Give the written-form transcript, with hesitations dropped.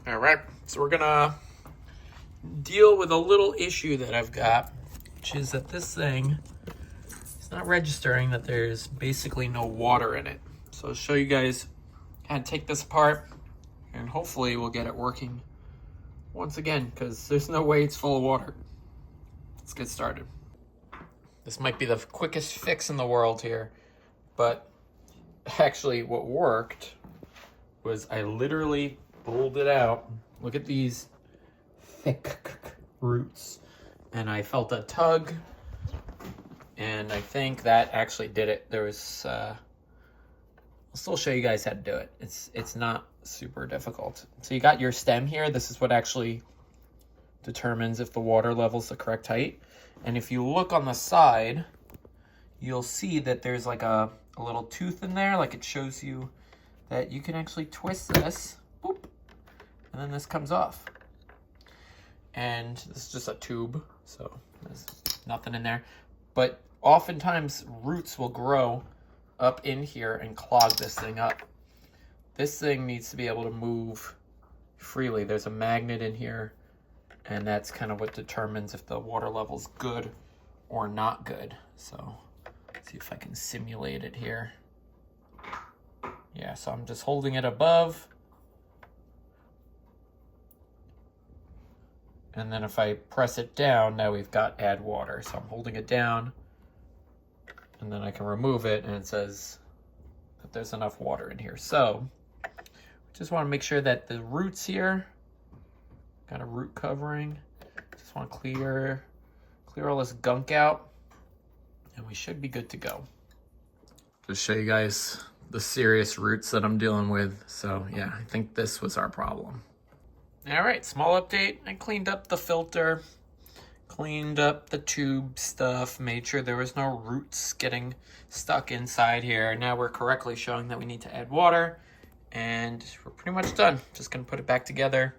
All right, so we're gonna deal with a little issue that I've got, which is that this thing is not registering that there's basically no water in it. So I'll show you guys how to take this apart, and hopefully we'll get it working once again, because there's no way it's full of water. Let's get started. This might be the quickest fix in the world here, but actually what worked was I literally pulled it out. Look at these thick roots. And I felt a tug, and I think that actually did it. There was, I'll still show you guys how to do it. It's not super difficult. So you got your stem here. This is what actually determines if the water level's the correct height. And if you look on the side, you'll see that there's like a little tooth in there. Like it shows you that you can actually twist this, boop, and then this comes off. And this is just a tube, so there's nothing in there. But oftentimes roots will grow up in here and clog this thing up. This thing needs to be able to move freely. There's a magnet in here, and that's kind of what determines if the water level's good or not good. So let's see if I can simulate it here. Yeah, so I'm just holding it above. And then if I press it down, now we've got add water. So I'm holding it down, and then I can remove it, and it says that there's enough water in here. So just want to make sure that the roots here, got a root covering. Just want to clear all this gunk out, and we should be good to go. Just show you guys the serious roots that I'm dealing with. So yeah, I think this was our problem. All right, small update. I cleaned up the filter, cleaned up the tube stuff, made sure there was no roots getting stuck inside here. Now we're correctly showing that we need to add water, and we're pretty much done. Just gonna put it back together